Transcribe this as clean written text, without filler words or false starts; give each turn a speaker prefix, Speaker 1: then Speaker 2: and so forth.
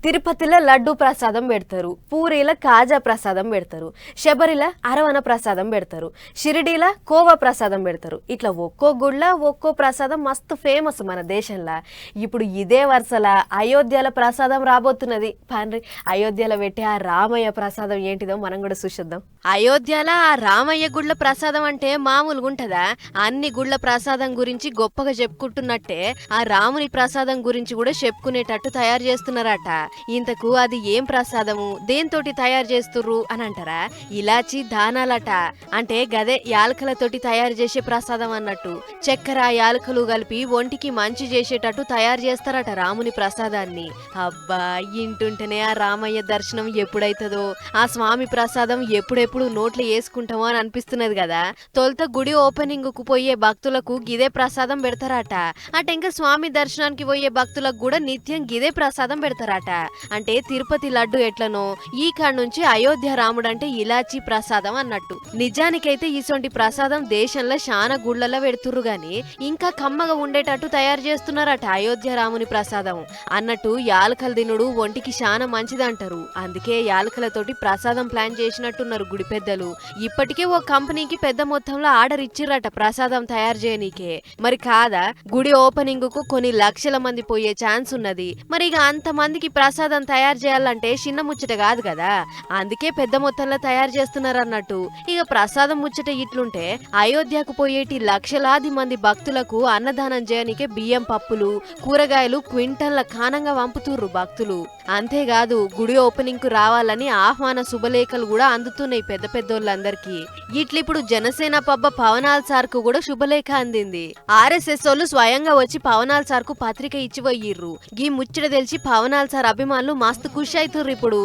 Speaker 1: తిరుపతిలో లడ్డు ప్రసాదం పెడతారు, పూరీల కాజా ప్రసాదం పెడతారు, శబరిల అరవన ప్రసాదం పెడతారు, షిరిడీల కోవా ప్రసాదం పెడతారు. ఇట్లా ఒక్కో గుళ్ళ ఒక్కో ప్రసాదం మస్తు ఫేమస్ మన దేశంలో. ఇప్పుడు ఇదే వరుసల అయోధ్యల ప్రసాదం రాబోతున్నది. పాండ్రి అయోధ్యలో పెట్టే ఆ రామయ్య ప్రసాదం ఏంటిదో మనం కూడా చూసేద్దాం. అయోధ్యల ఆ రామయ్య గుళ్ళ ప్రసాదం అంటే మామూలుగా ఉంటదా? అన్ని గుళ్ళ ప్రసాదం గురించి గొప్పగా చెప్పుకుంటున్నట్టే ఆ రాముని ప్రసాదం గురించి కూడా చెప్పుకునేటట్టు తయారు చేస్తున్నారట. ఇంతకు అది ఏం ప్రసాదము, దేంతోటి తయారు చేస్తుర్రు అని అంటారా? ఇలాచి దానాలట. అంటే గదే యాలకలతోటి తయారు చేసే ప్రసాదం అన్నట్టు. చక్కెర యాలకలు కలిపి ఒంటికి మంచి చేసేటట్టు తయారు చేస్తారట రాముని ప్రసాదాన్ని. అబ్బా, ఇంటుంటేనే ఆ రామయ్య దర్శనం ఎప్పుడైతుందో, ఆ స్వామి ప్రసాదం ఎప్పుడెప్పుడు నోట్లో వేసుకుంటామో అని అనిపిస్తున్నది కదా. తొలుత గుడి ఓపెనింగ్ కు పోయే భక్తులకు గిదే ప్రసాదం పెడతారట. అట ఇంకా స్వామి దర్శనానికి పోయే భక్తులకు కూడా నిత్యం గిదే ప్రసాదం పెడతారట. అంటే తిరుపతి లడ్డు ఎట్లనో ఈ కాడ నుంచి అయోధ్య రాముడు అంటే ఇలాచి ప్రసాదం అన్నట్టు. నిజానికైతే ఇసొంటి ప్రసాదం దేశంలో శానా గుళ్ళల్లో పెడుతుర్రు గాని ఇంకా కమ్మగా ఉండేటట్టు తయారు చేస్తున్నారట అయోధ్య రాముని ప్రసాదం. అన్నట్టు యాలకలు తినుడు ఒంటికి శానా మంచిదంటారు. అందుకే యాలకలతోటి ప్రసాదం ప్లాన్ చేసినట్టున్నారు గుడి పెద్దలు. ఇప్పటికే ఓ కంపెనీకి పెద్ద మొత్తంలో ఆర్డర్ ఇచ్చిర్రట ప్రసాదం తయారు చేయనీకే. మరి కాదా, గుడి ఓపెనింగ్ కు కొన్ని లక్షల మంది పోయే ఛాన్స్ ఉన్నది. మరి ఇక అంత మందికి ప్రసాదం తయారు చేయాలంటే చిన్న ముచ్చట కాదు కదా. అందుకే పెద్ద మొత్తంలో తయారు చేస్తున్నారు అన్నట్టు. ఇక ప్రసాదం ముచ్చట ఇట్లుంటే అయోధ్యకు పోయేటి లక్షలాది మంది భక్తులకు అన్నదానం చేయనికే బియ్యం పప్పులు కూరగాయలు క్వింటన్ల కానంగా పంపుతుర్రు భక్తులు. అంతేకాదు గుడి ఓపెనింగ్ కు రావాలని ఆహ్వాన శుభలేఖలు కూడా అందుతున్నాయి పెద్ద పెద్దోళ్ళందరికీ. ఇట్లిప్పుడు జనసేన పబ్బ పవనాల్ సార్ కు కూడా శుభలేఖ అందింది. ఆర్ఎస్ఎస్ వాళ్ళు స్వయంగా వచ్చి పవనాల్ సార్ కు పత్రిక ఇచ్చిపోయిర్రు. గీ ముచ్చట తెలిసి పవనాల్ సార్ అభిమానులు మస్తు ఖుషి అవుతుర్రు ఇప్పుడు.